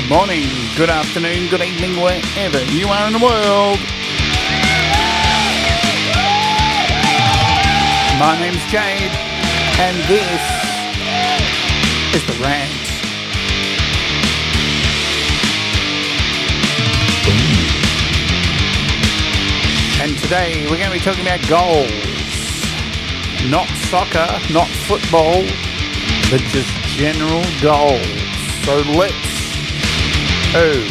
Good morning, good afternoon, good evening, wherever you are in the world. My name's Jade, and this is the Rant. And today we're going to be talking about goals. Not soccer, not football, but just general goals. So let's Boom!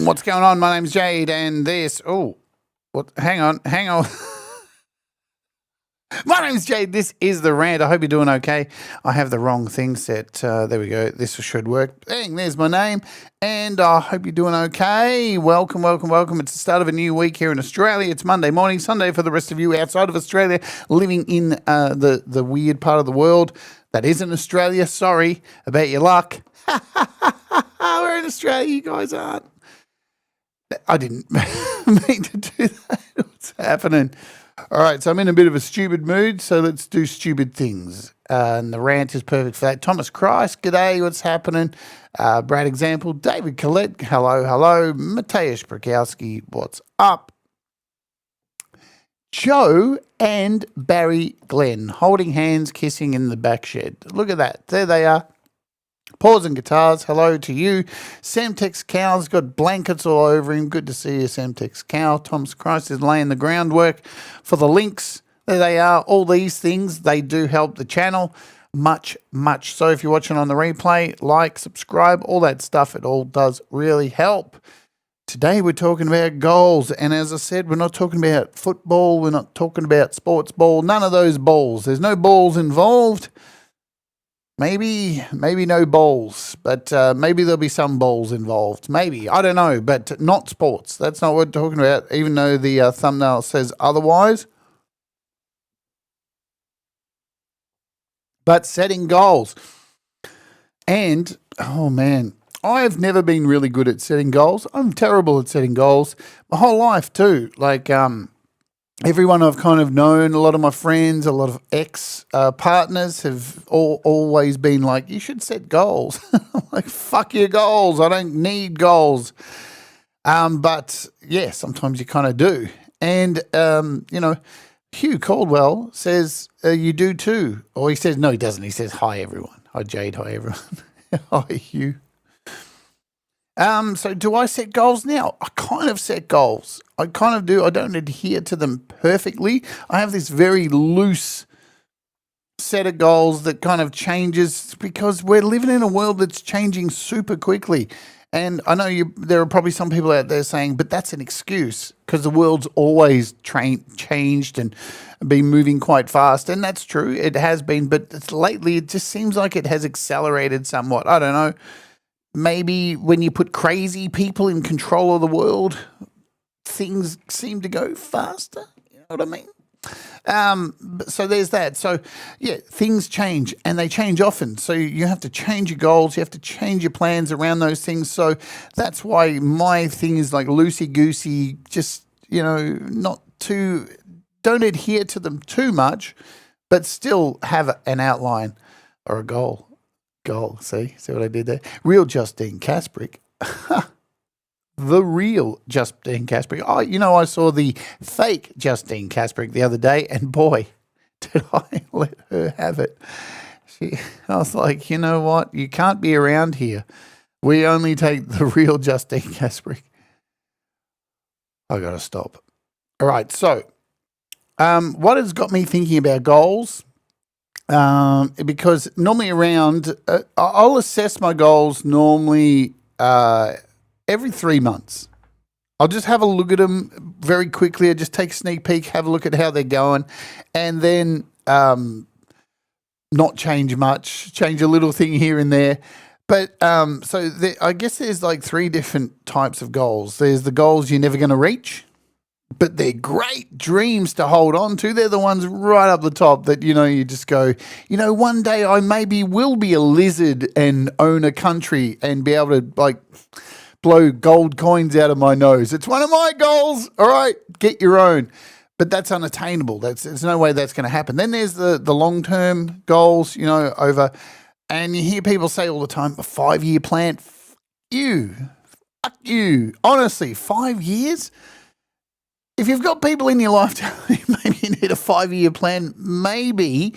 What's going on? My name's Jade, and this... Hang on. My name's Jade. This is the Rant. I hope you're doing okay. I have the wrong thing set. There we go. This should work. Bang, there's my name. And I hope you're doing okay. Welcome. It's the start of a new week here in Australia. It's Monday morning, Sunday for the rest of you outside of Australia, living in the weird part of the world that isn't Australia. Sorry about your luck. We're in Australia. You guys aren't. I didn't mean to do that. What's happening? All right, so I'm in a bit of a stupid mood, so let's do stupid things. And the Rant is perfect for that. Thomas Christ, g'day, what's happening? Brad Example, David Collette, hello. Mateusz Prakowski, what's up? Joe and Barry Glenn, holding hands, kissing in the back shed. Look at that, there they are. Paws and guitars, hello to you. Samtex Cow's got blankets all over him. Good to see you, Samtex Cow. Thomas Christ is laying the groundwork for the links. There they are. All these things, they do help the channel much. So if you're watching on the replay, like, subscribe, all that stuff, it all does really help. Today we're talking about goals. And as I said, we're not talking about football. We're not talking about sports ball. None of those balls. There's no balls involved. Maybe no balls, but maybe there'll be some balls involved. Maybe, I don't know, but not sports. That's not what we're talking about, even though the thumbnail says otherwise. But setting goals. And, oh man, I've never been really good at setting goals. I'm terrible at setting goals. My whole life too. Like, everyone I've kind of known, a lot of my friends, a lot of ex-partners have always been like, you should set goals. Like, fuck your goals. I don't need goals. But, yeah, sometimes you kind of do. And, Hugh Caldwell says, you do too. Or he says, no, he doesn't. He says, hi, everyone. Hi, Jade. Hi, everyone. Hi, Hugh. So do I set goals now? I kind of set goals. I kind of do. I don't adhere to them perfectly. I have this very loose set of goals that kind of changes because we're living in a world that's changing super quickly. And I know there are probably some people out there saying, but that's an excuse because the world's always changed and been moving quite fast. And that's true. It has been. But lately, it just seems like it has accelerated somewhat. I don't know. Maybe when you put crazy people in control of the world, things seem to go faster. You know what I mean? So there's that. So, yeah, things change, and they change often. So you have to change your goals. You have to change your plans around those things. So that's why my thing is like loosey-goosey, just, not too – don't adhere to them too much, but still have an outline or a goal. See what I did there? Real Justine Kasprick. The real Justine Kasprick. Oh, I saw the fake Justine Kasprick the other day, and boy, did I let her have it. I was like, you know what? You can't be around here. We only take the real Justine Kasprick. I got to stop. All right, so what has got me thinking about goals? Because normally I'll assess my goals normally every 3 months. I'll just have a look at them very quickly. I just take a sneak peek, have a look at how they're going, and then not change much, change a little thing here and there. But I guess there's like 3 different types of goals. There's the goals you're never going to reach. But they're great dreams to hold on to. They're the ones right up the top that, you just go, one day I maybe will be a lizard and own a country and be able to, blow gold coins out of my nose. It's one of my goals. All right, get your own. but that's unattainable. There's no way that's going to happen. Then there's the long-term goals, over, and you hear people say all the time, a 5-year plan. Fuck you. Honestly, 5 years? If you've got people in your life telling you maybe you need a 5-year plan, maybe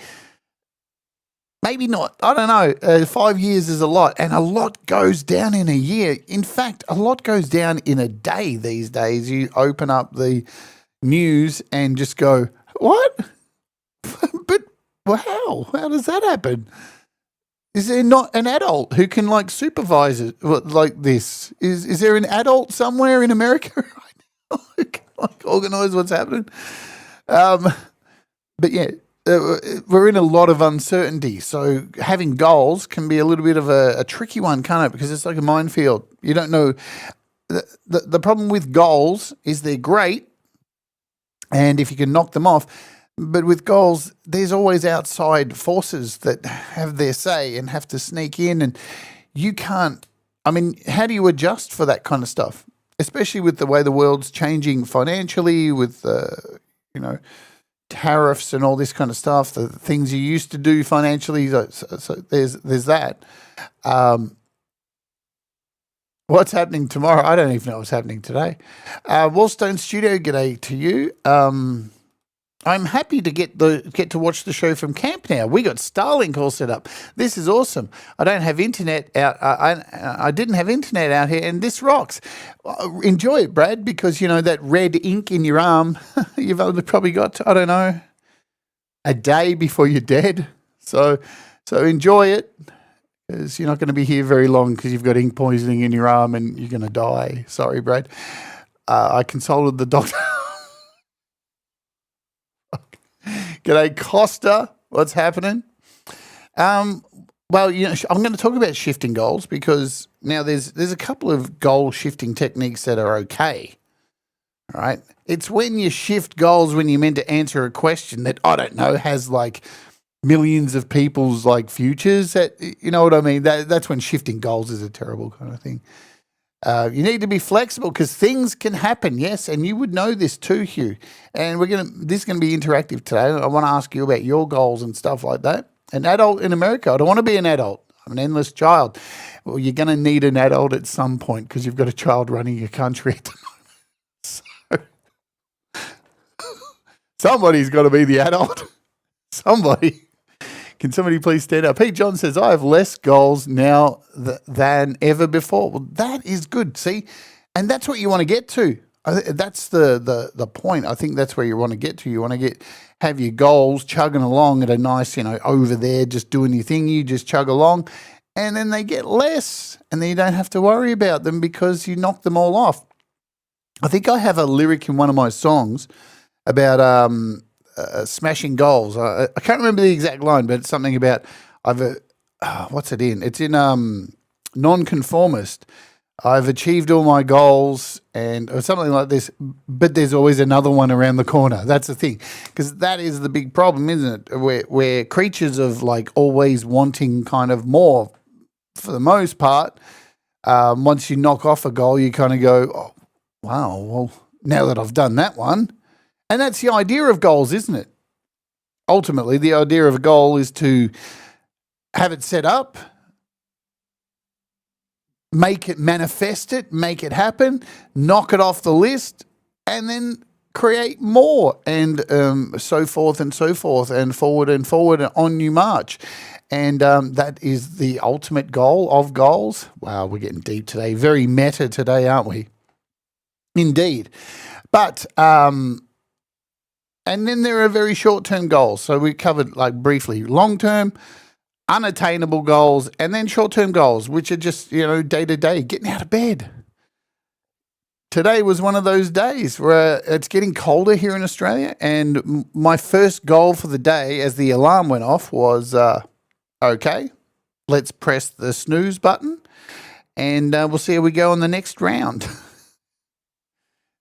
not. I don't know. 5 years is a lot, and a lot goes down in a year. In fact, a lot goes down in a day these days. You open up the news and just go, what? But how? How does that happen? Is there not an adult who can supervise it like this? Is there an adult somewhere in America right now who can organise what's happening? But yeah, we're in a lot of uncertainty. So having goals can be a little bit of a tricky one, can't it? Because it's like a minefield. You don't know. The problem with goals is they're great, and if you can knock them off. But with goals, there's always outside forces that have their say and have to sneak in, and you can't. I mean, how do you adjust for that kind of stuff? Especially with the way the world's changing financially, with tariffs and all this kind of stuff, the things you used to do financially. So there's that. What's happening tomorrow? I don't even know what's happening today. Wallstone Studio, g'day to you. I'm happy to get to watch the show from camp now. We got Starlink all set up. This is awesome. I don't have internet out. I didn't have internet out here, and this rocks. Enjoy it, Brad, because that red ink in your arm, you've only probably got, I don't know, a day before you're dead. So enjoy it, because you're not going to be here very long because you've got ink poisoning in your arm and you're going to die. Sorry, Brad. I consulted the doctor. G'day, Costa. What's happening? Well, I'm going to talk about shifting goals, because now there's a couple of goal shifting techniques that are okay. All right. It's when you shift goals when you're meant to answer a question that, I don't know, has millions of people's futures. That, you know what I mean? That's when shifting goals is a terrible kind of thing. You need to be flexible, because things can happen, yes, and you would know this too, Hugh. And this is going to be interactive today. I want to ask you about your goals and stuff like that. An adult in America. I don't want to be an adult. I'm an endless child. Well, you're going to need an adult at some point, because you've got a child running your country at the moment. So somebody's got to be the adult. Somebody. Can somebody please stand up? Pete John says, I have less goals now than ever before. Well, that is good, see? And that's what you want to get to. That's the point. I think that's where you want to get to. You want to have your goals chugging along at a nice, over there, just doing your thing. You just chug along, and then they get less, and then you don't have to worry about them because you knock them all off. I think I have a lyric in one of my songs about smashing goals. I can't remember the exact line, but it's something about what's it in? It's in Nonconformist. I've achieved all my goals, or something like this, but there's always another one around the corner. That's the thing, because that is the big problem, isn't it? We're creatures of always wanting kind of more for the most part. Once you knock off a goal, you kind of go, oh, wow, well, now that I've done that one. And that's the idea of goals, isn't it? Ultimately, the idea of a goal is to have it set up, make it, manifest it, make it happen, knock it off the list, and then create more, and so forth and forward and on you march. And that is the ultimate goal of goals. Wow, we're getting deep today. Very meta today, aren't we? Indeed. But and then there are very short-term goals. So we covered briefly long-term, unattainable goals, and then short-term goals, which are just, day-to-day, getting out of bed. Today was one of those days where it's getting colder here in Australia, and my first goal for the day as the alarm went off was, okay, let's press the snooze button, and we'll see how we go on the next round.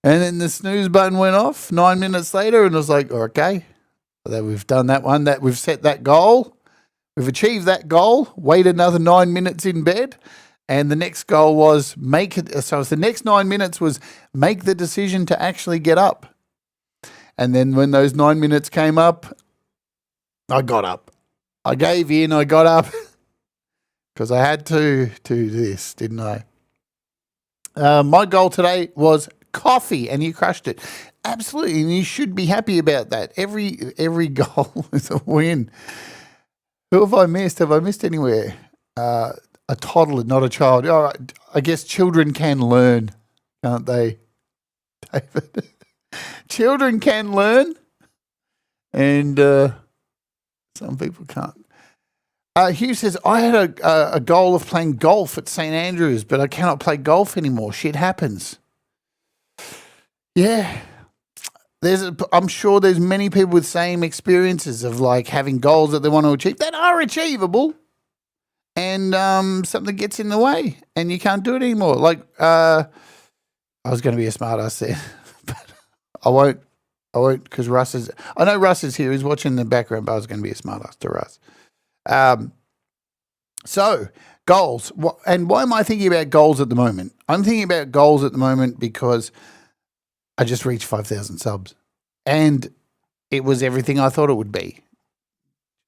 And then the snooze button went off 9 minutes later, and I was like, okay, that we've done that one, that we've set that goal. We've achieved that goal. Wait another 9 minutes in bed. And the next goal was the next 9 minutes was make the decision to actually get up. And then when those 9 minutes came up, I got up. I gave in, I got up because I had to do this, didn't I? My goal today was coffee, and you crushed it. Absolutely, and you should be happy about that. Every goal is a win. Who have I missed? Have I missed anywhere? A toddler, not a child. Oh, I guess children can learn, can't they, David? Children can learn, and some people can't. Hugh says, I had a goal of playing golf at St. Andrews, but I cannot play golf anymore. Shit happens. Yeah. I'm sure there's many people with same experiences of like having goals that they want to achieve that are achievable, and something gets in the way and you can't do it anymore. Like I was going to be a smart ass there, but I won't because I know Russ is here. He's watching in the background, but I was going to be a smart ass to Russ. So goals. And why am I thinking about goals at the moment? I'm thinking about goals at the moment because I just reached 5,000 subs, and it was everything I thought it would be.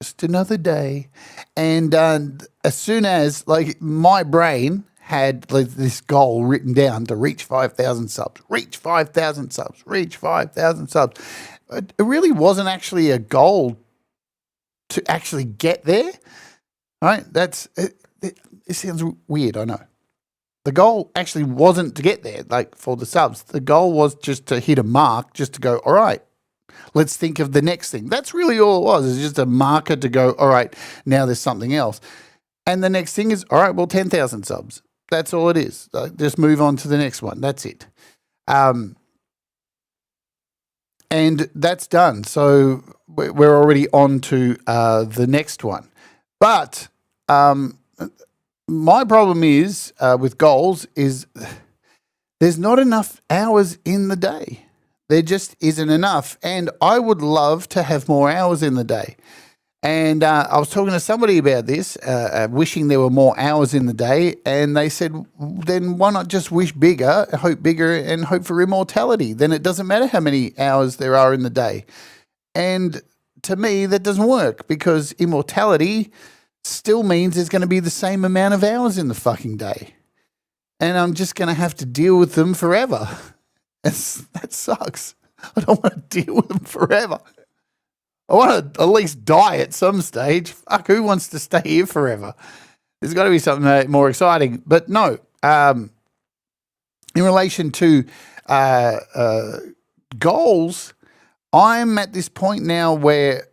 Just another day. And as soon as, like, my brain had like this goal written down to reach 5,000 subs, reach 5,000 subs, reach 5,000 subs. It really wasn't actually a goal to actually get there, right? It sounds weird, I know. The goal actually wasn't to get there, like for the subs. The goal was just to hit a mark, just to go, all right, let's think of the next thing. That's really all it was. It's just a marker to go, all right, now there's something else. And the next thing is, all right, well, 10,000 subs. That's all it is. Just move on to the next one. That's it. And that's done. So we're already on to the next one. But my problem is with goals is there's not enough hours in the day. There just isn't enough. And I would love to have more hours in the day. And I was talking to somebody about this, wishing there were more hours in the day. And they said, then why not just wish bigger, and hope for immortality? Then it doesn't matter how many hours there are in the day. And to me, that doesn't work, because immortality still means there's going to be the same amount of hours in the fucking day. And I'm just going to have to deal with them forever. That sucks. I don't want to deal with them forever. I want to at least die at some stage. Fuck, who wants to stay here forever? There's got to be something more exciting. But no, in relation to goals, I'm at this point now where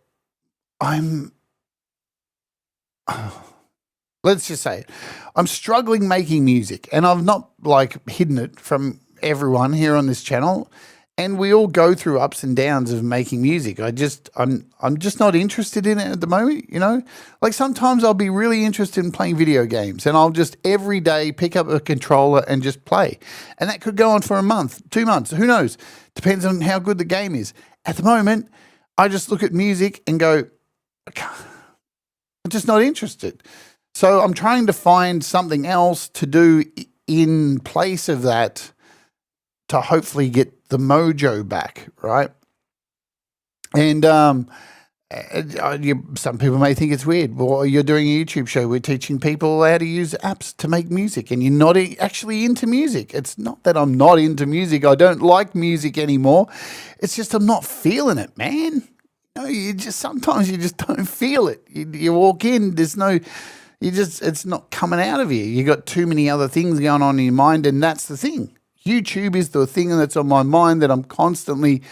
let's just say it. I'm struggling making music, and I've not like hidden it from everyone here on this channel. And we all go through ups and downs of making music. I'm just not interested in it at the moment, you know? Like sometimes I'll be really interested in playing video games, and I'll just every day pick up a controller and just play. And that could go on for a month, 2 months, who knows? Depends on how good the game is. At the moment, I just look at music and go, I'm just not interested. So I'm trying to find something else to do in place of that to hopefully get the mojo back, right? And some people may think it's weird. Well, you're doing a YouTube show. We're teaching people how to use apps to make music, and you're not actually into music. It's not that I'm not into music. I don't like music anymore. It's just I'm not feeling it, man. Sometimes you just don't feel it. You walk in, it's not coming out of you. You got too many other things going on in your mind, and that's the thing. YouTube is the thing that's on my mind that I'm constantly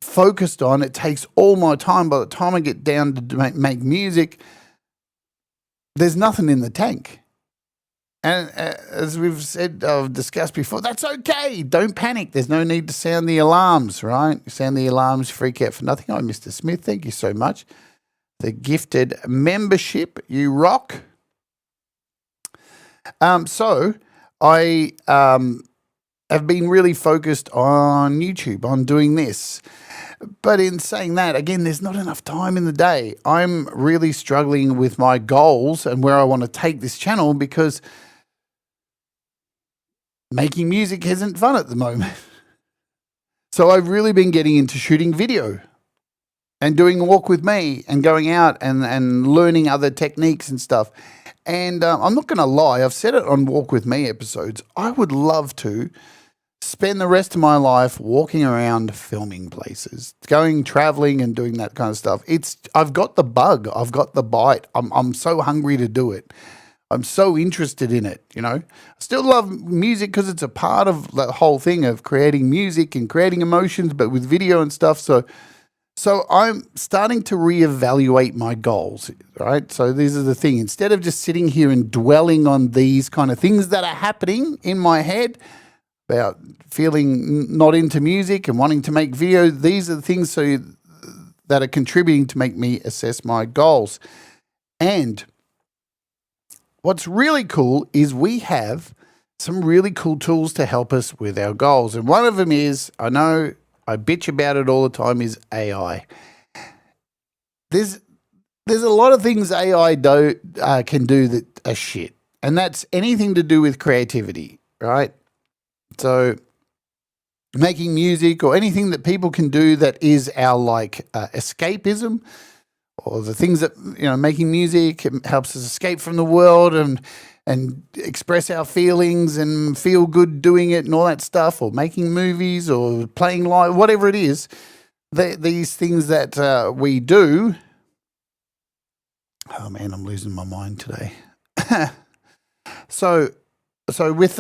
focused on. It takes all my time. By the time I get down to make music, there's nothing in the tank. And as we've said, I've discussed before, that's okay. Don't panic. There's no need to sound the alarms, right? You sound the alarms, freak out for nothing. Oh, Mr. Smith, thank you so much. The gifted membership. You rock. So I have been really focused on YouTube, on doing this. But in saying that, again, there's not enough time in the day. I'm really struggling with my goals and where I want to take this channel, because making music isn't fun at the moment. So I've really been getting into shooting video and doing Walk With Me and going out and learning other techniques and stuff. And I'm not going to lie, I've said it on Walk With Me episodes. I would love to spend the rest of my life walking around filming places, going traveling and doing that kind of stuff. I've got the bug. I've got the bite. I'm so hungry to do it. I'm so interested in it, you know. I still love music because it's a part of the whole thing of creating music and creating emotions, but with video and stuff. So I'm starting to reevaluate my goals, right? So this is the thing. Instead of just sitting here and dwelling on these kind of things that are happening in my head about feeling not into music and wanting to make videos, these are the things that are contributing to make me assess my goals. And what's really cool is we have some really cool tools to help us with our goals. And one of them is, I know I bitch about it all the time, is AI. There's a lot of things AI can do that are shit. And that's anything to do with creativity, right? So making music or anything that people can do that is our escapism, or the things that, you know, making music helps us escape from the world and express our feelings and feel good doing it and all that stuff, or making movies or playing live, whatever it is, these things that we do. Oh man, I'm losing my mind today. So with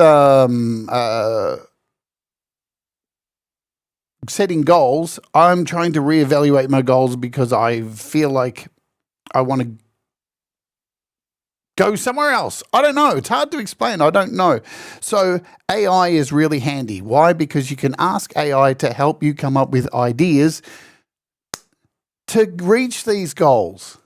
setting goals, I'm trying to reevaluate my goals because I feel like I want to go somewhere else. I don't know. It's hard to explain. I don't know. So AI is really handy. Why? Because you can ask AI to help you come up with ideas to reach these goals,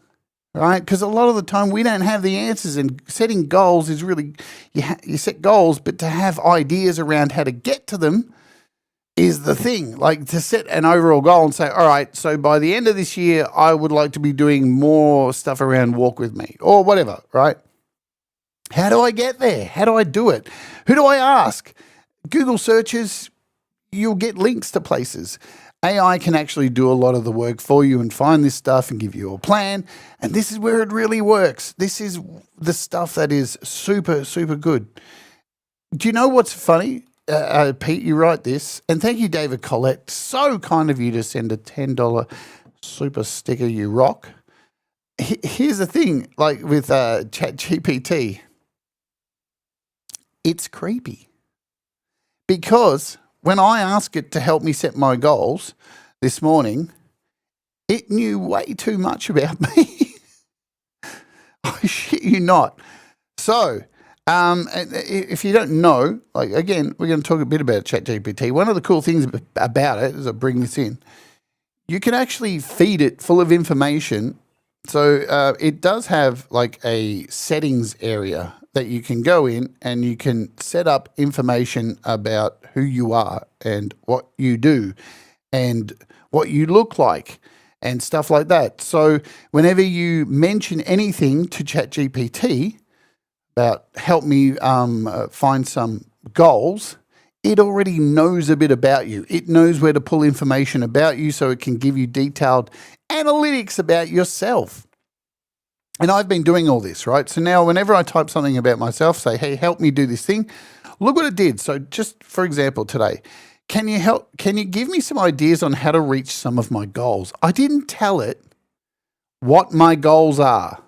right? Because a lot of the time we don't have the answers, and setting goals is really, you set goals, but to have ideas around how to get to them is the thing. Like, to set an overall goal and say, all right, so by the end of this year, I would like to be doing more stuff around Walk With Me or whatever, right? How do I get there? How do I do it? Who do I ask? Google searches, you'll get links to places. AI can actually do a lot of the work for you and find this stuff and give you a plan. And this is where it really works. This is the stuff that is super, super good. Do you know what's funny? Pete, you write this, and thank you, David Collette. So kind of you to send a $10 super sticker. You rock. Here's the thing, like with ChatGPT, it's creepy because when I ask it to help me set my goals this morning, it knew way too much about me. I shit you not. So, if you don't know, like, again, we're going to talk a bit about ChatGPT. One of the cool things about it, as I bring this in, you can actually feed it full of information. So it does have like a settings area that you can go in and you can set up information about who you are and what you do and what you look like and stuff like that. So whenever you mention anything to ChatGPT about help me find some goals, it already knows a bit about you. It knows where to pull information about you so it can give you detailed analytics about yourself. And I've been doing all this, right? So now whenever I type something about myself, say, hey, help me do this thing, look what it did. So just for example, today, can you give me some ideas on how to reach some of my goals? I didn't tell it what my goals are.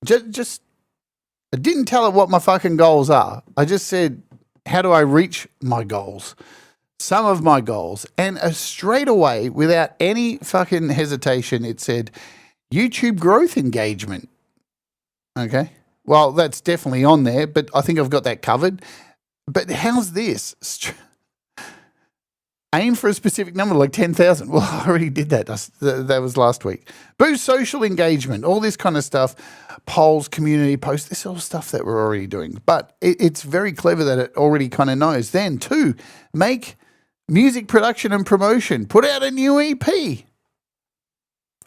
I didn't tell it what my fucking goals are. I just said, how do I reach my goals? Some of my goals. And straight away, without any fucking hesitation, it said, YouTube growth engagement. Okay. Well, that's definitely on there, but I think I've got that covered. But how's this? Aim for a specific number, like 10,000. Well, I already did that. That was last week. Boost social engagement, all this kind of stuff. Polls, community posts, this is all stuff that we're already doing. But it's very clever that it already kind of knows. Then, 2, make music production and promotion. Put out a new EP.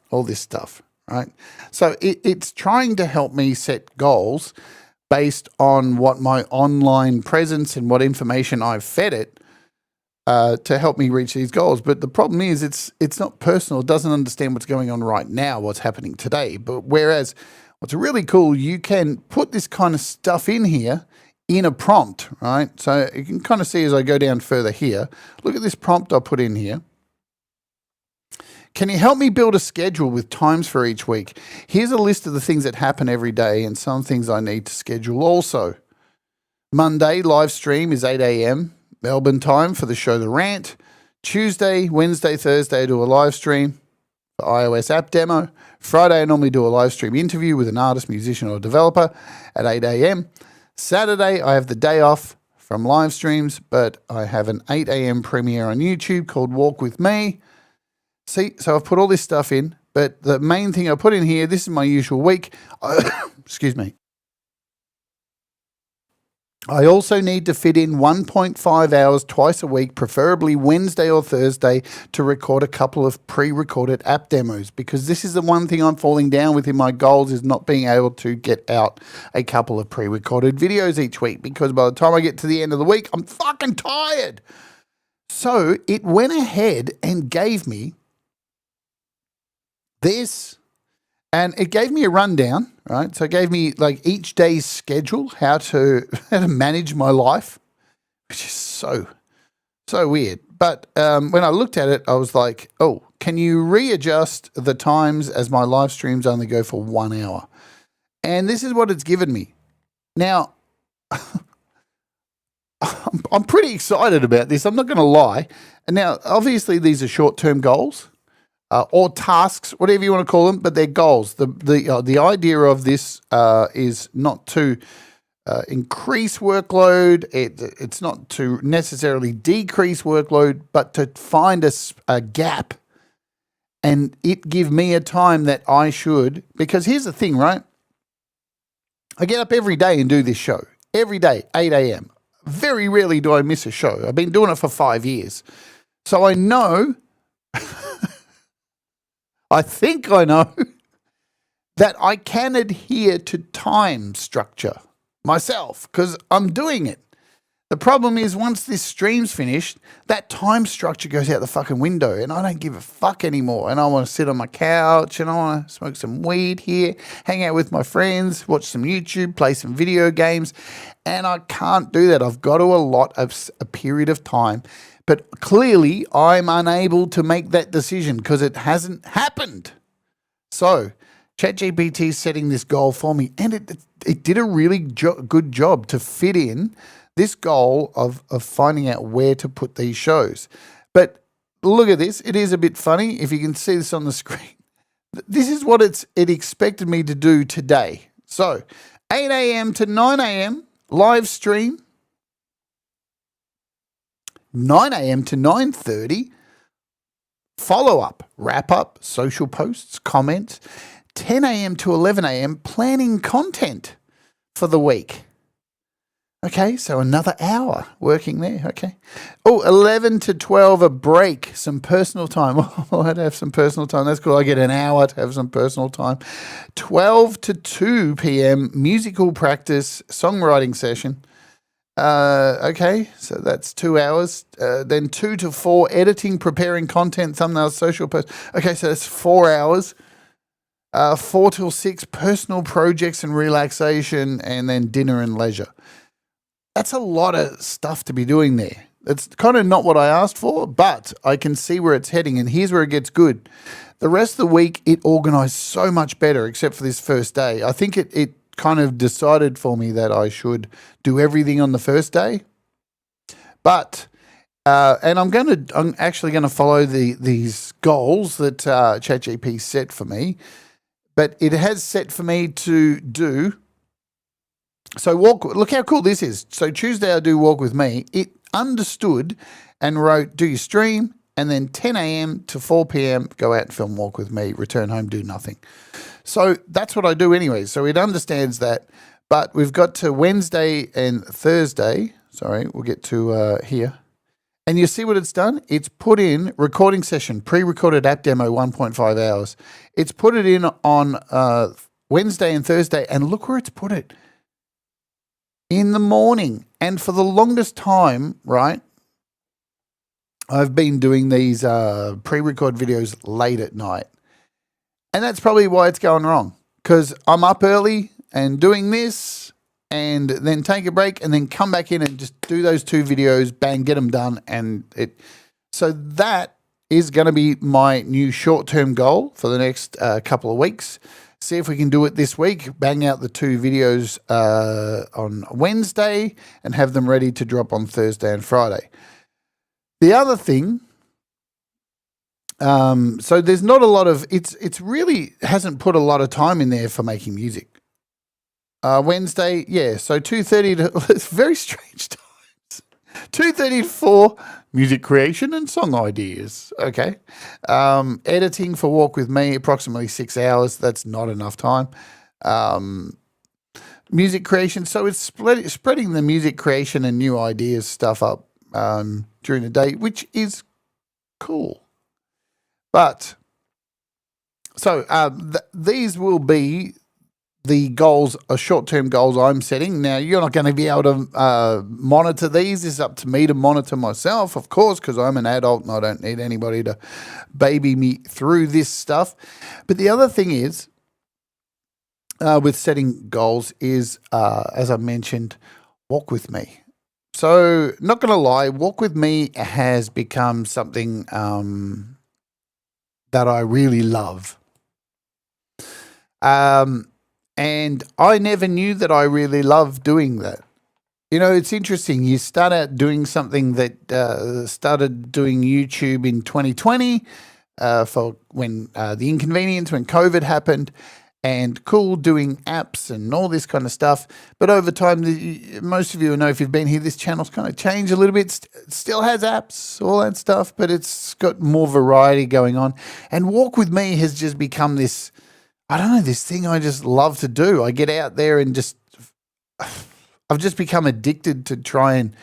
All this stuff, right? So it's trying to help me set goals based on what my online presence and what information I've fed it. to help me reach these goals. But the problem is it's not personal. It doesn't understand what's going on right now, what's happening today. But whereas what's really cool, you can put this kind of stuff in here in a prompt, right? So you can kind of see as I go down further here, look at this prompt I put in here. Can you help me build a schedule with times for each week? Here's a list of the things that happen every day and some things I need to schedule also. Monday, live stream is 8 a.m. Melbourne time for the show The Rant. Tuesday, Wednesday, Thursday, I do a live stream for iOS app demo. Friday, I normally do a live stream interview with an artist, musician, or developer at 8 a.m. Saturday, I have the day off from live streams, but I have an 8 a.m. premiere on YouTube called Walk With Me. See, so I've put all this stuff in, but the main thing I put in here, this is my usual week. Excuse me. I also need to fit in 1.5 hours twice a week, preferably Wednesday or Thursday, to record a couple of pre-recorded app demos, because this is the one thing I'm falling down with in my goals, is not being able to get out a couple of pre-recorded videos each week, because by the time I get to the end of the week, I'm fucking tired. So it went ahead and gave me this, and it gave me a rundown, right? So it gave me like each day's schedule, how to manage my life, which is so weird. But when I looked at it, I was like, oh, can you readjust the times as my live streams only go for 1 hour? And this is what it's given me. Now, I'm pretty excited about this. I'm not going to lie. And now, obviously, these are short-term goals. Or tasks, whatever you want to call them, but they're goals. The idea of this is not to increase workload. It's not to necessarily decrease workload, but to find a gap and it give me a time that I should. Because here's the thing, right? I get up every day and do this show. Every day, 8 a.m. Very rarely do I miss a show. I've been doing it for 5 years. So I know... I think I know that I can adhere to time structure myself because I'm doing it. The problem is once this stream's finished, that time structure goes out the fucking window and I don't give a fuck anymore. And I want to sit on my couch and I want to smoke some weed here, hang out with my friends, watch some YouTube, play some video games. And I can't do that. I've got to allot a period of time. But clearly, I'm unable to make that decision because it hasn't happened. So, ChatGPT is setting this goal for me, and it did a really good job to fit in this goal of finding out where to put these shows. But look at this. It is a bit funny. If you can see this on the screen. This is what it expected me to do today. So, 8 a.m. to 9 a.m., live stream. 9 a.m. to 9:30, follow-up, wrap-up, social posts, comments. 10 a.m. to 11 a.m., planning content for the week. Okay, so another hour working there, okay. Oh, 11 to 12, a break, some personal time. Oh, I had to have some personal time. That's cool. I get an hour to have some personal time. 12 to 2 p.m., musical practice, songwriting session. Okay, so that's 2 hours. Then 2 to 4, editing, preparing content, thumbnails, social posts. Okay, so that's 4 hours. 4 till 6, personal projects and relaxation, and then dinner and leisure. That's a lot of stuff to be doing there. It's kind of not what I asked for, but I can see where it's heading, and here's where it gets good. The rest of the week, it organized so much better, except for this first day. I think it kind of decided for me that I should do everything on the first day. But and I'm actually going to follow these goals that ChatGPT set for me. But it has set for me to do. So look how cool this is. So Tuesday I do Walk With Me. It understood and wrote, do your stream, and then 10 a.m. to 4 p.m. go out and film Walk With Me, return home, do nothing. So that's what I do anyway. So it understands that. But we've got to Wednesday and Thursday. Sorry, we'll get to here. And you see what it's done? It's put in recording session, pre-recorded app demo, 1.5 hours. It's put it in on Wednesday and Thursday, and look where it's put it. In the morning. And for the longest time, right, I've been doing these pre-record videos late at night. And that's probably why it's going wrong, because I'm up early and doing this and then take a break and then come back in and just do those 2 videos, bang, get them done. So that is going to be my new short-term goal for the next couple of weeks. See if we can do it this week, bang out the 2 videos on Wednesday and have them ready to drop on Thursday and Friday. The other thing, so there's not a lot of, it's really hasn't put a lot of time in there for making music. Wednesday, yeah, so 2:30 to, it's very strange times. 2:30 to 4, music creation and song ideas. Okay. Editing for Walk With Me, approximately 6 hours. That's not enough time. Music creation, so it's spreading the music creation and new ideas stuff up during the day, which is cool. But, so these will be the goals, short-term goals I'm setting. Now, you're not going to be able to monitor these. It's up to me to monitor myself, of course, because I'm an adult and I don't need anybody to baby me through this stuff. But the other thing is, with setting goals is, as I mentioned, Walk With Me. So, not going to lie, Walk With Me has become something that I really love. And I never knew that I really loved doing that. You know, it's interesting. You start out doing something that started doing YouTube in 2020 for when the inconvenience, when COVID happened, and cool doing apps and all this kind of stuff. But over time, most of you know, if you've been here, this channel's kind of changed a little bit. It still has apps, all that stuff, but it's got more variety going on. And Walk With Me has just become this, I don't know, this thing I just love to do. I get out there and I've just become addicted to try and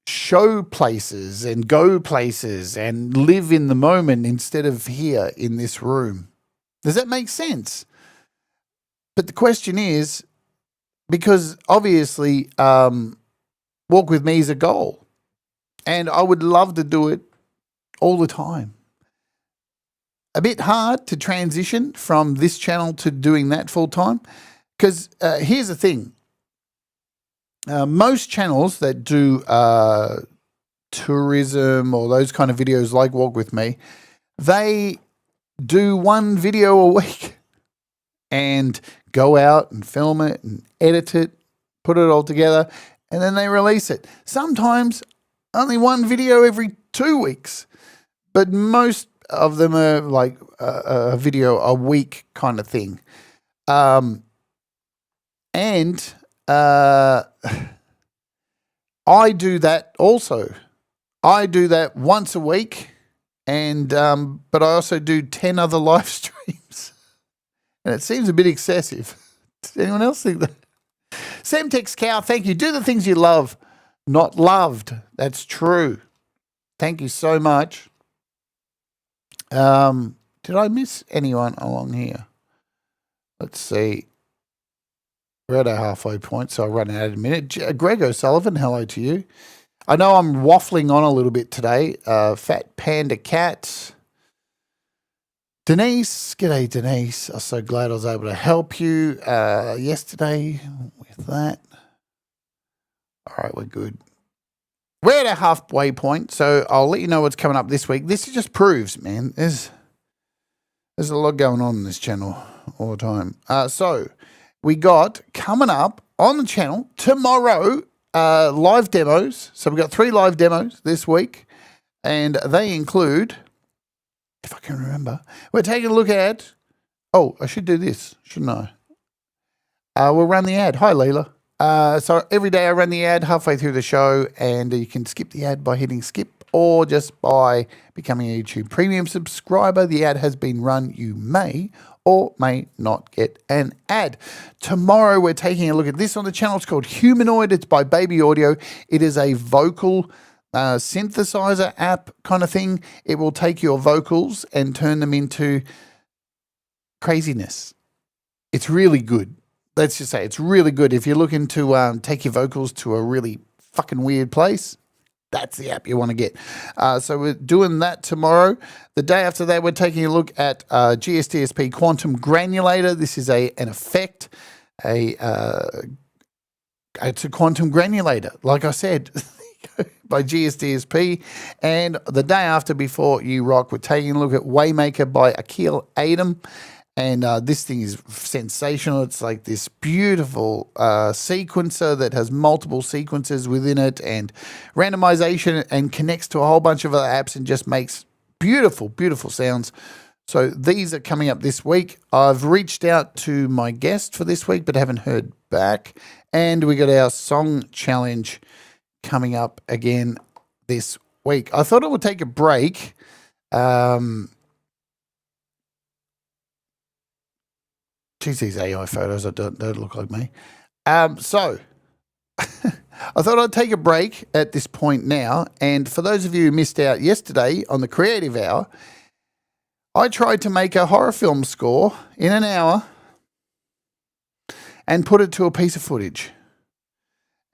show places and go places and live in the moment instead of here in this room. Does that make sense? But the question is, because obviously Walk With Me is a goal, and I would love to do it all the time. A bit hard to transition from this channel to doing that full time, because here's the thing. Most channels that do tourism or those kind of videos like Walk With Me, they do 1 video a week and go out and film it and edit it, put it all together, and then they release it. Sometimes only 1 video every 2 weeks, but most of them are like a video a week kind of thing. And I do that also. I do that once a week, and but I also do 10 other live streams, and it seems a bit excessive. Does anyone else think that? Semtex Cow, thank you. Do the things you love, not loved. That's true. Thank you so much. Did I miss anyone along here? Let's see. We're at our halfway point, so I'll run out in a minute. Greg O'Sullivan, hello to you. I know I'm waffling on a little bit today. Fat Panda Cat. Denise, g'day Denise. I'm so glad I was able to help you yesterday with that. All right, we're good. We're at our halfway point, so I'll let you know what's coming up this week. This just proves, man, there's a lot going on in this channel all the time. So we got coming up on the channel tomorrow live demos. So we've got 3 live demos this week, and they include, if I can remember, we're taking a look at, oh, I should do this, shouldn't I? We'll run the ad. Hi, Leila. So every day I run the ad halfway through the show, and you can skip the ad by hitting skip or just by becoming a YouTube Premium subscriber. The ad has been run. You may or may not get an ad. Tomorrow we're taking a look at this on the channel. It's called Humanoid. It's by Baby Audio. It is a vocal synthesizer app kind of thing. It will take your vocals and turn them into craziness. It's really good. Let's just say it's really good. If you're looking to take your vocals to a really fucking weird place, That's the app you want to get. So we're doing that tomorrow. The day after that, we're taking a look at GSDSP Quantum Granulator. This is an effect, it's a quantum granulator, like I said, by GSDSP. And the day after, before you rock, we're taking a look at Waymaker by Akil Adam. And this thing is sensational. It's like this beautiful sequencer that has multiple sequences within it and randomization, and connects to a whole bunch of other apps and just makes beautiful, beautiful sounds. So these are coming up this week. I've reached out to my guest for this week, but haven't heard back. And we got our song challenge coming up again this week. I thought I would take a break. Geez, these AI photos don't look like me. So I thought I'd take a break at this point now. And for those of you who missed out yesterday on the Creative Hour, I tried to make a horror film score in an hour and put it to a piece of footage.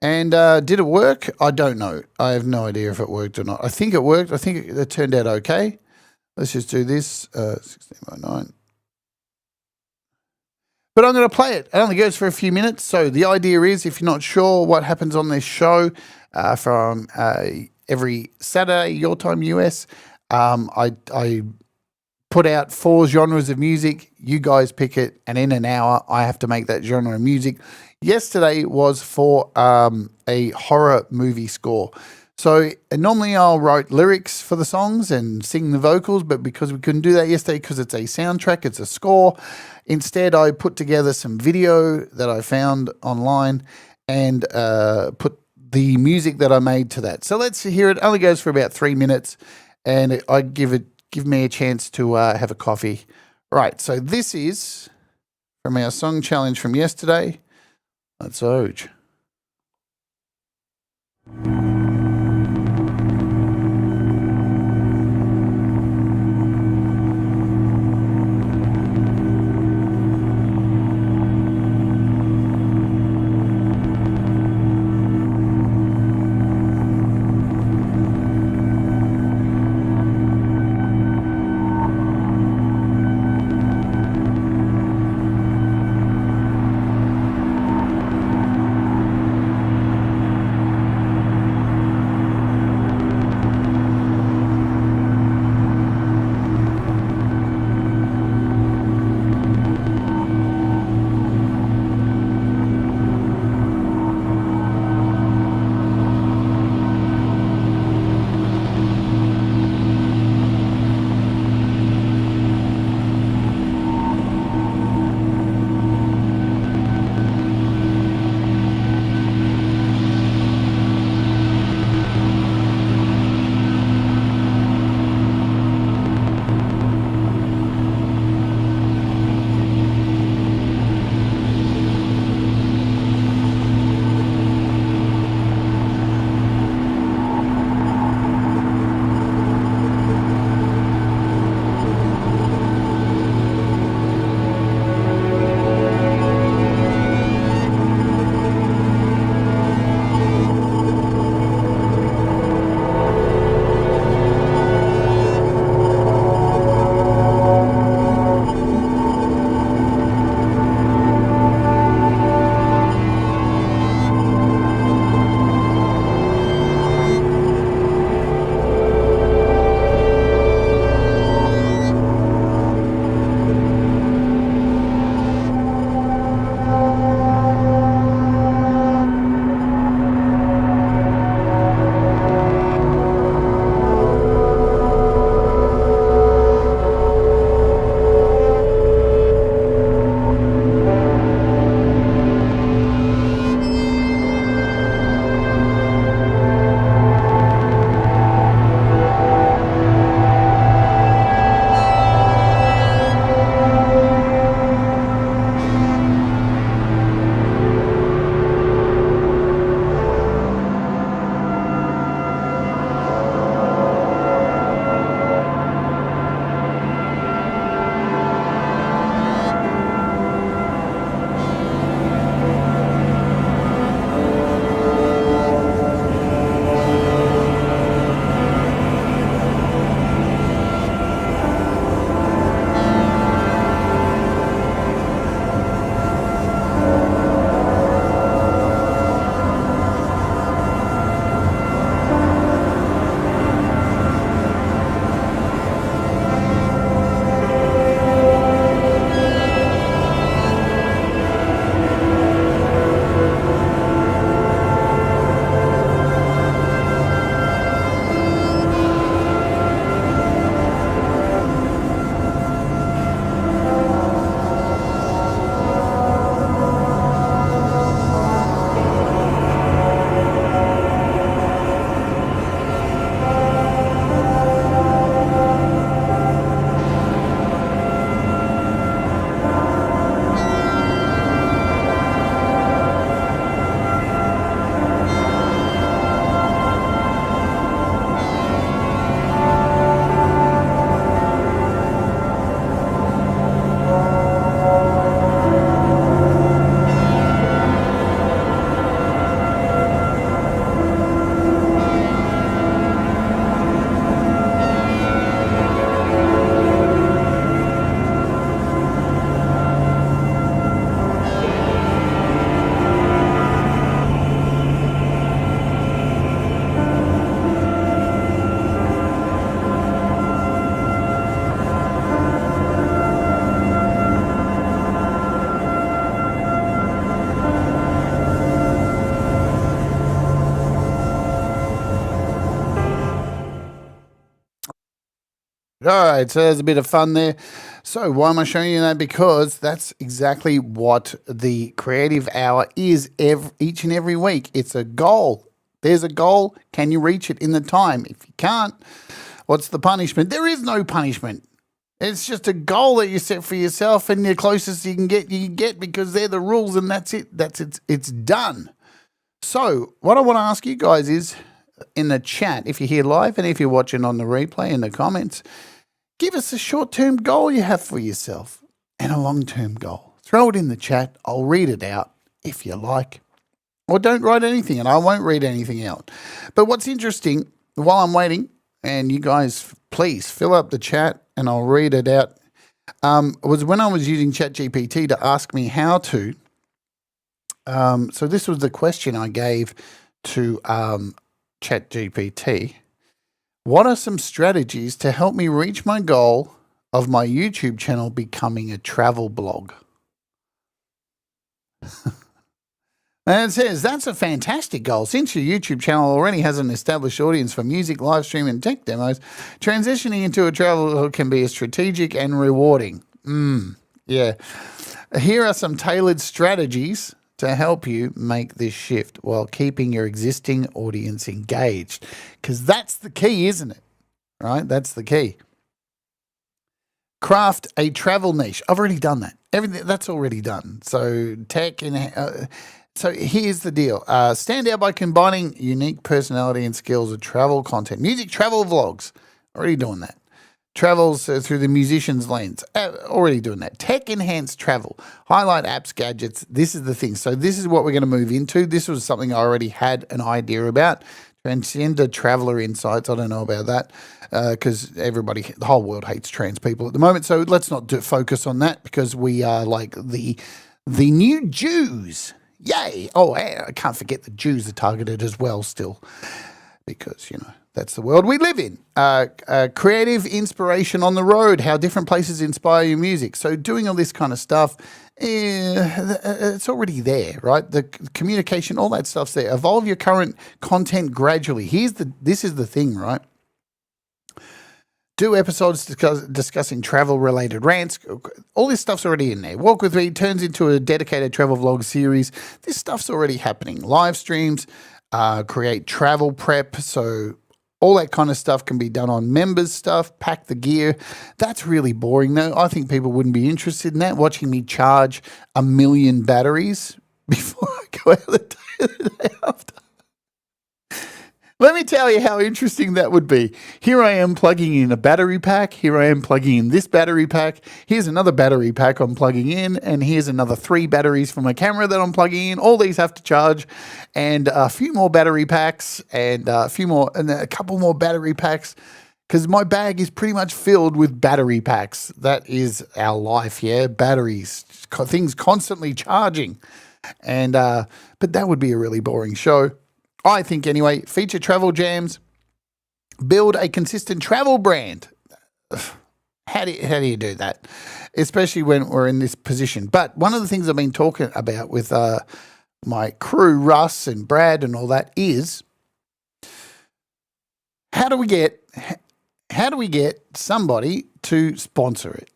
And did it work? I don't know. I have no idea if it worked or not. I think it worked. I think it turned out okay. Let's just do this. 16:09. But I'm going to play it. It only goes for a few minutes. So the idea is, if you're not sure what happens on this show from every Saturday, your time US, I put out 4 genres of music. You guys pick it. And in an hour, I have to make that genre of music. Yesterday was for a horror movie score. So normally I'll write lyrics for the songs and sing the vocals, but because we couldn't do that yesterday because it's a soundtrack, it's a score, instead I put together some video that I found online and put the music that I made to that. So let's hear it. It only goes for about 3 minutes, and I give me a chance to have a coffee. Right, so this is from our song challenge from yesterday. Let's Oj. All right, so there's a bit of fun there. So why am I showing you that? Because that's exactly what the creative hour is each and every week. It's a goal. There's a goal. Can you reach it in the time? If you can't, what's the punishment? There is no punishment. It's just a goal that you set for yourself, and the closest you can get because they're the rules, and that's it. It's done. So what I want to ask you guys is, in the chat, if you're here live and if you're watching on the replay, in the comments, give us a short-term goal you have for yourself and a long-term goal. Throw it in the chat. I'll read it out if you like. Or don't write anything, and I won't read anything out. But what's interesting, while I'm waiting, and you guys, please fill up the chat and I'll read it out, was when I was using ChatGPT to ask me how to. So this was the question I gave to ChatGPT. What are some strategies to help me reach my goal of my YouTube channel becoming a travel blog? And it says, that's a fantastic goal. Since your YouTube channel already has an established audience for music, live stream, and tech demos, transitioning into a travel blog can be strategic and rewarding. Yeah. Here are some tailored strategies to help you make this shift while keeping your existing audience engaged. Because that's the key, isn't it? Right? That's the key. Craft a travel niche. I've already done that. Everything that's already done. So tech and so here's the deal. Stand out by combining unique personality and skills with travel content. Music travel vlogs. Already doing that. Travels through the musician's lens. Already doing that. Tech-enhanced travel. Highlight apps, gadgets. This is the thing. So this is what we're going to move into. This was something I already had an idea about. Transgender traveler insights. I don't know about that because the whole world hates trans people at the moment. So let's not focus on that because we are like the new Jews. Yay. Oh, I can't forget the Jews are targeted as well still because, that's the world we live in. Creative inspiration on the road, how different places inspire your music. So doing all this kind of stuff, it's already there, right? The communication, all that stuff's there. Evolve your current content gradually. This is the thing, right? Do episodes discussing travel-related rants. All this stuff's already in there. Walk With Me turns into a dedicated travel vlog series. This stuff's already happening. Live streams, create travel prep, so all that kind of stuff can be done on members stuff, pack the gear. That's really boring, though. I think people wouldn't be interested in that, watching me charge 1 million batteries before I go out the day after. Let me tell you how interesting that would be. Here I am plugging in a battery pack. Here I am plugging in this battery pack. Here's another battery pack I'm plugging in. And here's another 3 batteries for my camera that I'm plugging in. All these have to charge. And a few more battery packs and a couple more battery packs. Because my bag is pretty much filled with battery packs. That is our life, yeah? Batteries. Things constantly charging. And but that would be a really boring show. I think anyway. Feature travel jams, build a consistent travel brand. How do you do that? Especially when we're in this position. But one of the things I've been talking about with my crew, Russ and Brad and all that, is how do we get somebody to sponsor it?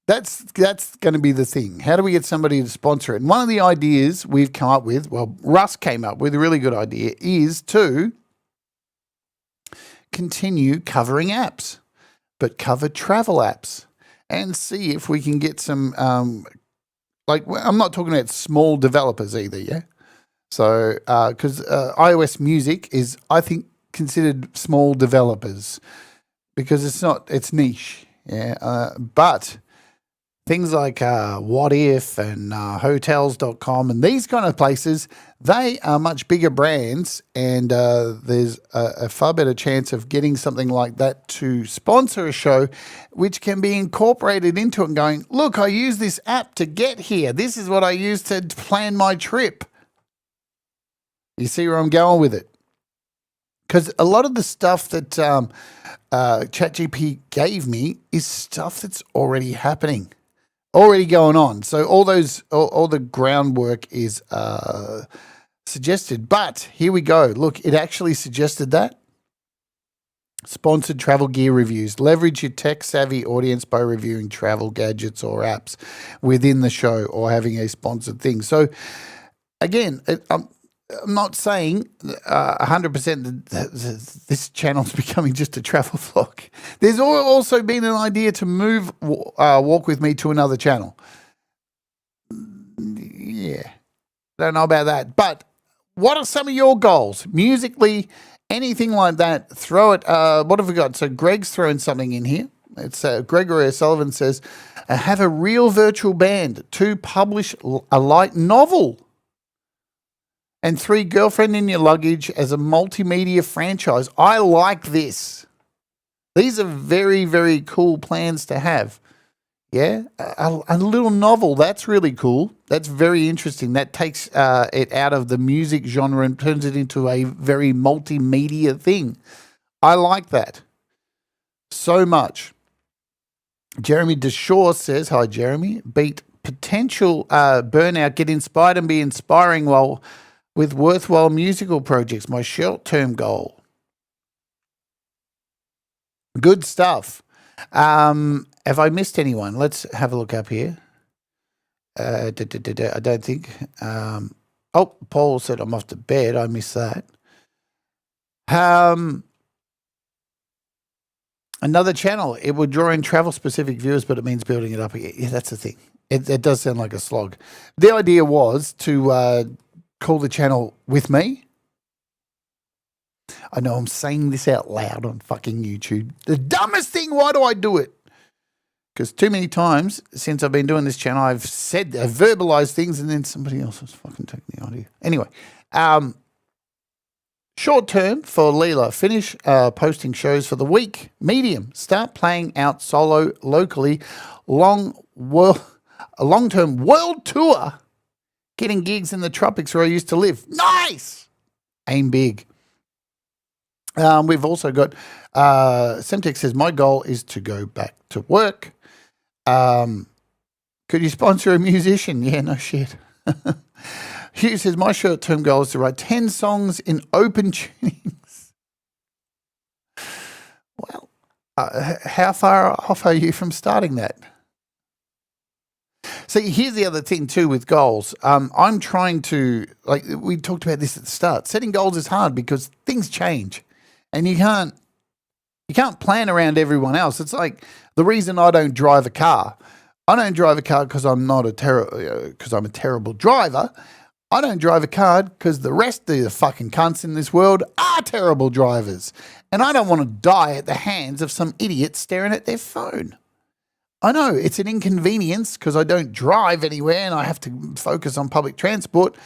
That's going to be the thing. How do we get somebody to sponsor it? And one of the ideas we've come up with, well, Russ came up with a really good idea, is to continue covering apps, but cover travel apps and see if we can get some, I'm not talking about small developers either, yeah? So, because iOS music is, I think, considered small developers because it's niche, yeah? But things like What If and Hotels.com and these kind of places, they are much bigger brands, and there's a far better chance of getting something like that to sponsor a show, which can be incorporated into it and going, look, I use this app to get here. This is what I use to plan my trip. You see where I'm going with it? Because a lot of the stuff that ChatGPT gave me is stuff that's already happening. Already going on. So all the groundwork is suggested. But here we go. Look, it actually suggested that. Sponsored travel gear reviews. Leverage your tech-savvy audience by reviewing travel gadgets or apps within the show or having a sponsored thing. So, again, I'm not saying 100% that this channel's becoming just a travel vlog. There's also been an idea to move Walk With Me to another channel. Yeah, don't know about that. But what are some of your goals? Musically, anything like that, throw it. What have we got? So Greg's throwing something in here. It's Gregory O'Sullivan says, have a real virtual band. 2, publish a light novel. And 3, girlfriend in your luggage as a multimedia franchise. I like this. These are very, very cool plans to have. Yeah, a little novel. That's really cool. That's very interesting. That takes it out of the music genre and turns it into a very multimedia thing. I like that so much. Jeremy Deshaw says, hi, Jeremy. Beat potential burnout. Get inspired and be inspiring with worthwhile musical projects. My short-term goal. Good stuff. Have I missed anyone? Let's have a look up here. I don't think. Oh, Paul said I'm off to bed. I missed that. Another channel. It would draw in travel-specific viewers, but it means building it up again. Yeah, that's the thing. It does sound like a slog. The idea was to call the channel With Me. I know I'm saying this out loud on fucking YouTube. The dumbest thing, why do I do it? Because too many times since I've been doing this channel, I've verbalized things and then somebody else has fucking taken the idea. Anyway, short term for Leela, finish posting shows for the week. Medium, start playing out solo locally. A long-term world tour, getting gigs in the tropics where I used to live. Nice! Aim big. We've also got, Semtex says, my goal is to go back to work. Could you sponsor a musician? Yeah, no shit. Hugh says, my short-term goal is to write 10 songs in open tunings. Well, how far off are you from starting that? See, here's the other thing too with goals. I'm trying to, like we talked about this at the start, setting goals is hard because things change. And you can't plan around everyone else. It's like the reason I don't drive a car. I don't drive a car because I'm a terrible driver. I don't drive a car because the rest of the fucking cunts in this world are terrible drivers. And I don't want to die at the hands of some idiot staring at their phone. I know it's an inconvenience because I don't drive anywhere and I have to focus on public transport.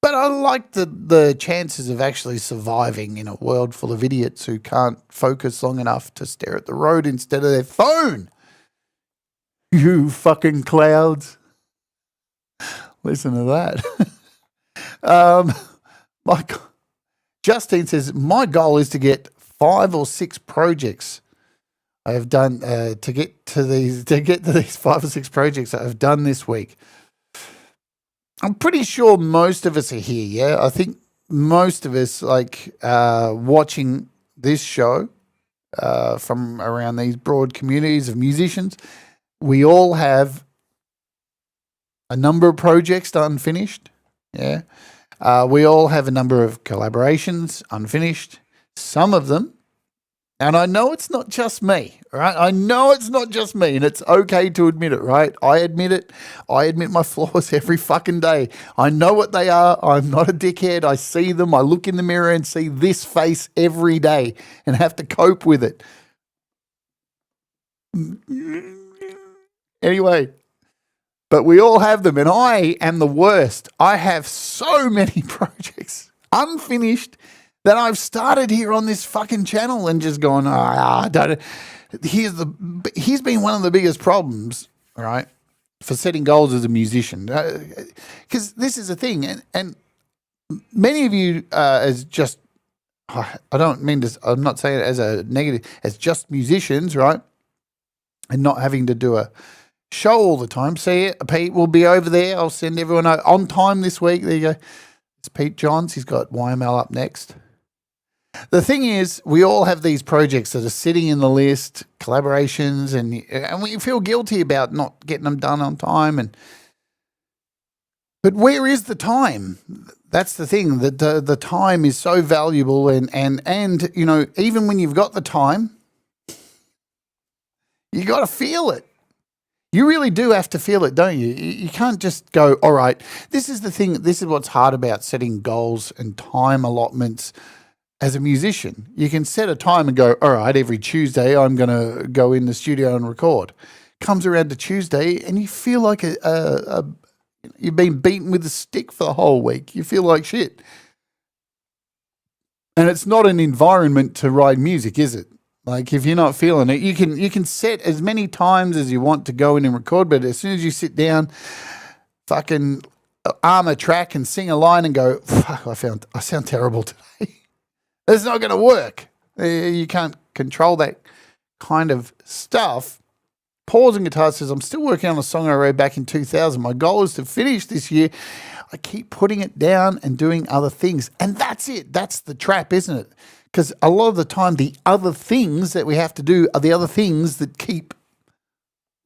But I like the chances of actually surviving in a world full of idiots who can't focus long enough to stare at the road instead of their phone. You fucking clouds. Listen to that. Justine says, my goal is to get 5 or 6 projects I have done to get to these 5 or 6 projects that I've done this week. I'm pretty sure most of us are here, yeah? I think most of us, like, watching this show from around these broad communities of musicians, we all have a number of projects unfinished, yeah? We all have a number of collaborations unfinished. Some of them, and I know it's not just me, right? I know it's not just me, and it's okay to admit it, right? I admit it. I admit my flaws every fucking day. I know what they are. I'm not a dickhead. I see them. I look in the mirror and see this face every day and have to cope with it. Anyway, but we all have them, and I am the worst. I have so many projects unfinished that I've started here on this fucking channel and just gone, here's been one of the biggest problems, right, for setting goals as a musician. Because this is a thing, and many of you as just, I don't mean to, I'm not saying it as a negative, as just musicians, right, and not having to do a show all the time. See it, Pete will be over there. I'll send everyone on time this week. There you go. It's Pete Johns. He's got YML up next. The thing is, we all have these projects that are sitting in the list, collaborations, and we feel guilty about not getting them done on time. But where is the time? That's the thing. That the time is so valuable, and you know, even when you've got the time, you got to feel it. You really do have to feel it, don't you? You can't just go, all right, this is the thing. This is what's hard about setting goals and time allotments as a musician. You can set a time and go, all right, every Tuesday I'm going to go in the studio and record. Comes around to Tuesday and you feel like you've been beaten with a stick for the whole week. You feel like shit. And it's not an environment to write music, is it? Like, if you're not feeling it, you can set as many times as you want to go in and record, but as soon as you sit down, fucking arm a track and sing a line and go, fuck, I sound terrible today. It's not going to work. You can't control that kind of stuff. Pause and Guitar says, I'm still working on a song I wrote back in 2000. My goal is to finish this year. I keep putting it down and doing other things. And that's it. That's the trap, isn't it? Because a lot of the time, the other things that we have to do are the other things that keep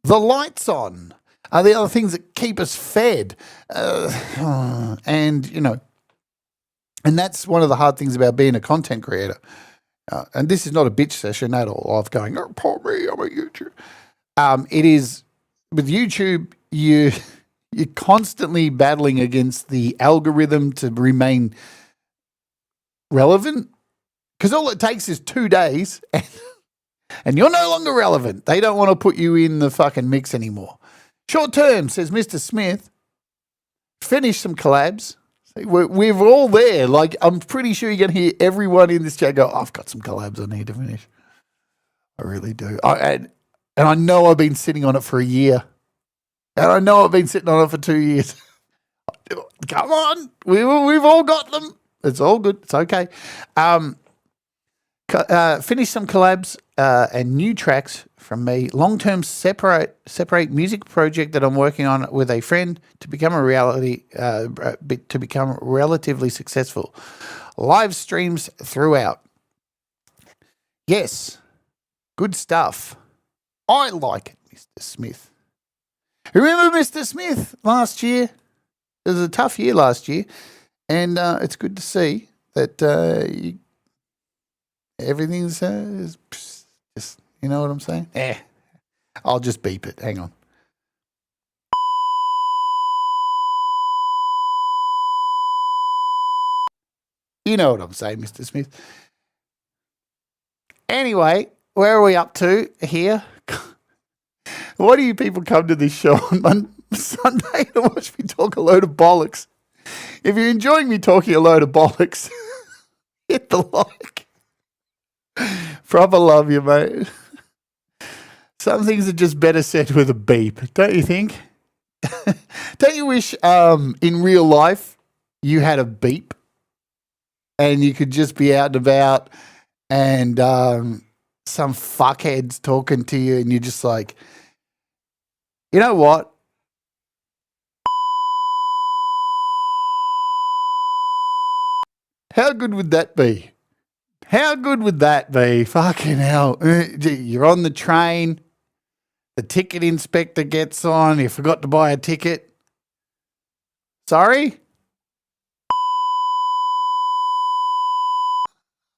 the lights on, are the other things that keep us fed. And, you know, and that's one of the hard things about being a content creator. And this is not a bitch session at all of going, oh, poor me, I'm a YouTuber. It is, with YouTube, you're constantly battling against the algorithm to remain relevant. Because all it takes is 2 days and you're no longer relevant. They don't want to put you in the fucking mix anymore. Short term, says Mr. Smith. Finish some collabs. We're all there. Like, I'm pretty sure you're going to hear everyone in this chat go, I've got some collabs I need to finish. I really do. And I know I've been sitting on it for a year. And I know I've been sitting on it for 2 years. Come on. We've all got them. It's all good. It's okay. Finish some collabs and new tracks from me. Long-term separate music project that I'm working on with a friend to become relatively successful. Live streams throughout. Yes, good stuff. I like it, Mr. Smith. Remember Mr. Smith last year? It was a tough year last year, and it's good to see that everything's just, you know what I'm saying? I'll just beep it. Hang on. You know what I'm saying, Mr. Smith. Anyway, where are we up to here? Why do you people come to this show on Sunday to watch me talk a load of bollocks? If you're enjoying me talking a load of bollocks, hit the like. Proper love you, mate. Some things are just better said with a beep, don't you think? Don't you wish in real life you had a beep and you could just be out and about and some fuckhead's talking to you and you're just like, you know what? How good would that be? How good would that be? Fucking hell. You're on the train. The ticket inspector gets on. You forgot to buy a ticket. Sorry?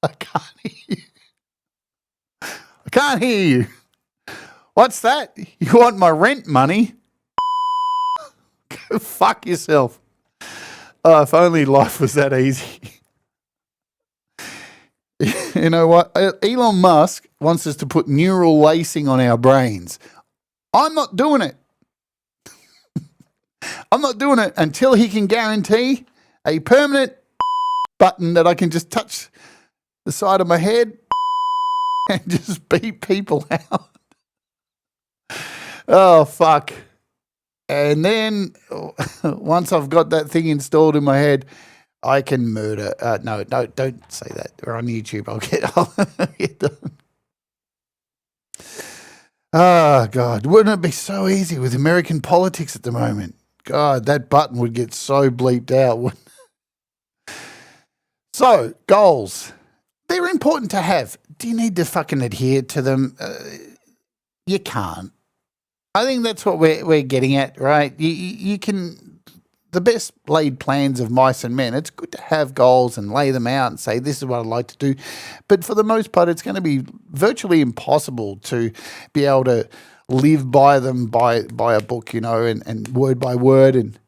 I can't hear you. I can't hear you. What's that? You want my rent money? Go fuck yourself. Oh, if only life was that easy. You know what? Elon Musk wants us to put neural lacing on our brains. I'm not doing it. I'm not doing it until he can guarantee a permanent button that I can just touch the side of my head and just beep people out. Oh, fuck. And then once I've got that thing installed in my head, I can murder. No, don't say that. We're on YouTube. I'll get done. Oh, God. Wouldn't it be so easy with American politics at the moment? God, that button would get so bleeped out. So, goals. they're important to have. Do you need to fucking adhere to them? You can't. I think that's what we're getting at, right? You can, the best laid plans of mice and men. It's good to have goals and lay them out and say this is what I'd like to do, but for the most part, it's going to be virtually impossible to be able to live by them by a book, and word by word and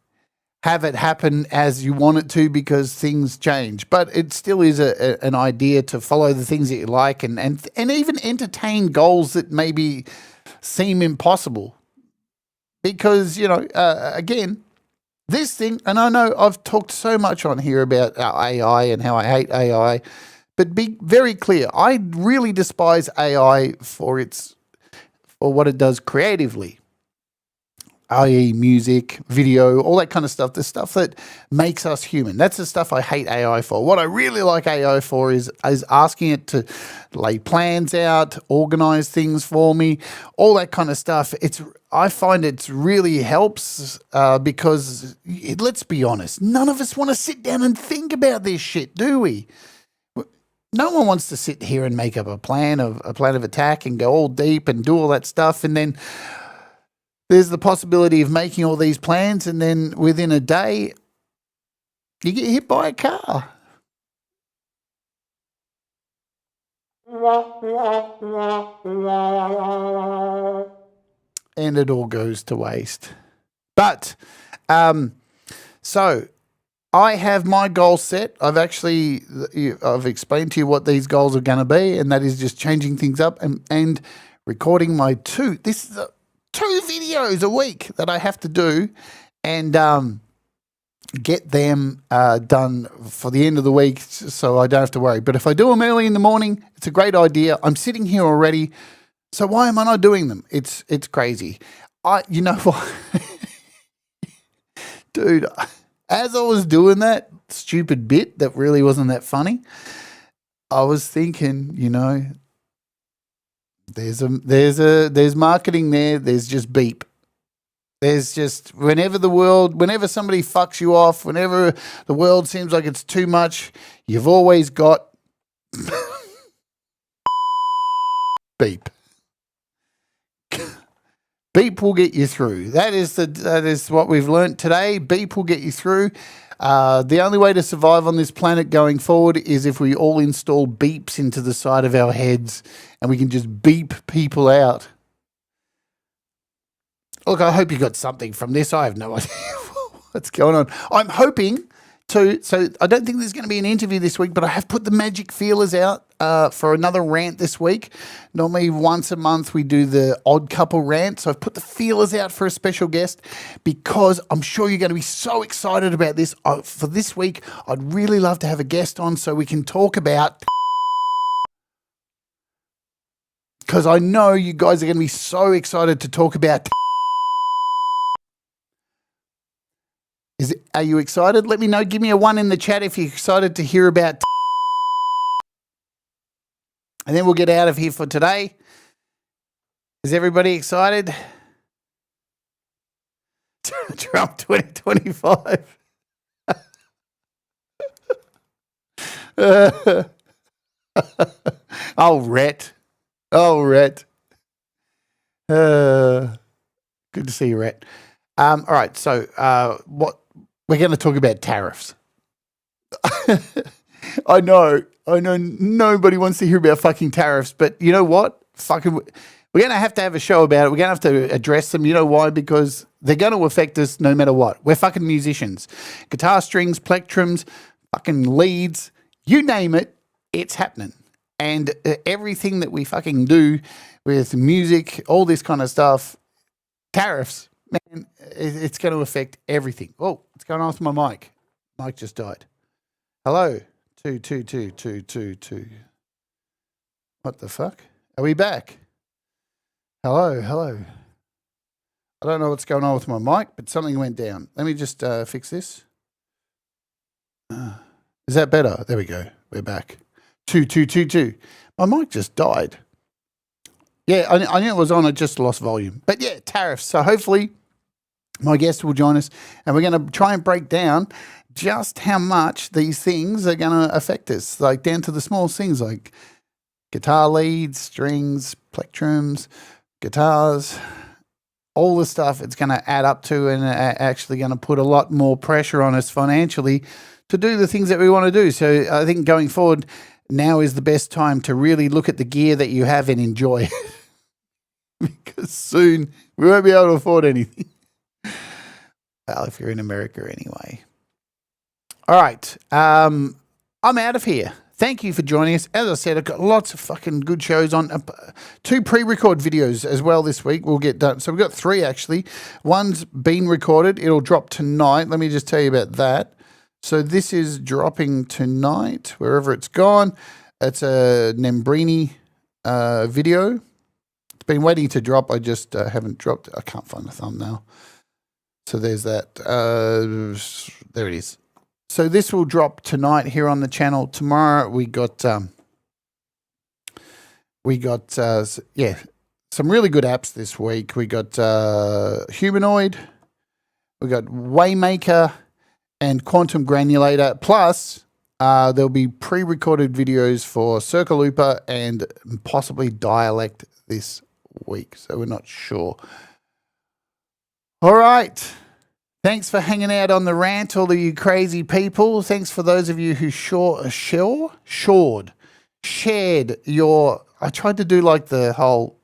have it happen as you want it to because things change. But it still is an idea to follow the things that you like and even entertain goals that maybe seem impossible. Because, again, this thing, and I know I've talked so much on here about AI and how I hate AI, but be very clear, I really despise AI for what it does creatively, i.e. music, video, all that kind of stuff, the stuff that makes us human. That's the stuff I hate AI for. What I really like AI for is asking it to lay plans out, organize things for me, all that kind of stuff. I find it really helps because, let's be honest, none of us want to sit down and think about this shit, do we? No one wants to sit here and make up a plan of attack and go all deep and do all that stuff, and then there's the possibility of making all these plans, and then within a day, you get hit by a car. And it all goes to waste. But, so I have my goal set. I've explained to you what these goals are going to be, and that is just changing things up and recording my two videos a week that I have to do, and get them done for the end of the week so I don't have to worry. But if I do them early in the morning, it's a great idea. I'm sitting here already, so why am I not doing them? It's crazy. You know what? Dude, as I was doing that stupid bit that really wasn't that funny, I was thinking, there's marketing there. There's just beep. There's just whenever somebody fucks you off, whenever the world seems like it's too much, you've always got beep. Beep will get you through. That is what we've learnt today. Beep will get you through. The only way to survive on this planet going forward is if we all install beeps into the side of our heads and we can just beep people out. Look, I hope you got something from this. I have no idea what's going on. I'm hoping so I don't think there's going to be an interview this week, but I have put the magic feelers out for another rant this week. Normally once a month we do the odd couple rant. So I've put the feelers out for a special guest because I'm sure you're going to be so excited about this. For this week, I'd really love to have a guest on so we can talk about, because I know you guys are going to be so excited to talk about. Are you excited? Let me know. Give me a 1 in the chat if you're excited to hear about. And then we'll get out of here for today. Is everybody excited? Trump 2025. Oh, Rhett. Oh, Rhett. Good to see you, Rhett. All right, so what we're going to talk about tariffs. I know nobody wants to hear about fucking tariffs, but you know what? We're going to have a show about it. We're going to have to address them. You know why? Because they're going to affect us no matter what. We're fucking musicians. Guitar strings, plectrums, fucking leads, you name it, it's happening. And everything that we fucking do with music, all this kind of stuff, tariffs, man, it's going to affect everything. Oh, what's going on with my mic? Mic just died. Hello. 2. What the fuck? Are we back? Hello. I don't know what's going on with my mic, but something went down. Let me just fix this. Is that better? There we go. We're back. 2. My mic just died. Yeah, I knew it was on. I just lost volume. But yeah, tariffs. So hopefully my guest will join us, and we're going to try and break down, just how much these things are going to affect us, like down to the small things like guitar leads, strings, plectrums, guitars, all the stuff it's going to add up to, and actually going to put a lot more pressure on us financially to do the things that we want to do. So I think going forward, now is the best time to really look at the gear that you have and enjoy it. Because soon we won't be able to afford anything. Well, if you're in America anyway. All right. I'm out of here. Thank you for joining us. As I said, I've got lots of fucking good shows on. 2 pre-record videos as well this week. We'll get done. So we've got 3 actually. One's been recorded. It'll drop tonight. Let me just tell you about that. So this is dropping tonight, wherever it's gone. It's a Nembrini video. It's been waiting to drop. I just haven't dropped. I can't find the thumbnail. So there's that. There it is. So this will drop tonight here on the channel. Tomorrow we got some really good apps this week. We got Humanoid, we got Waymaker, and Quantum Granulator. Plus, there'll be pre-recorded videos for Circle Looper and possibly Dialect this week. So we're not sure. All right. Thanks for hanging out on the rant, all of you crazy people. Thanks for those of you who shared your. I tried to do like the whole,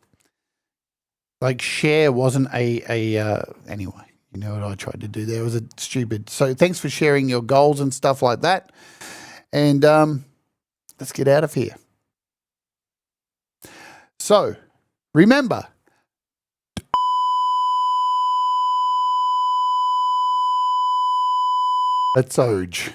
like share wasn't anyway. You know what I tried to do there? It was a stupid. So thanks for sharing your goals and stuff like that. And let's get out of here. So remember. Let's Oge.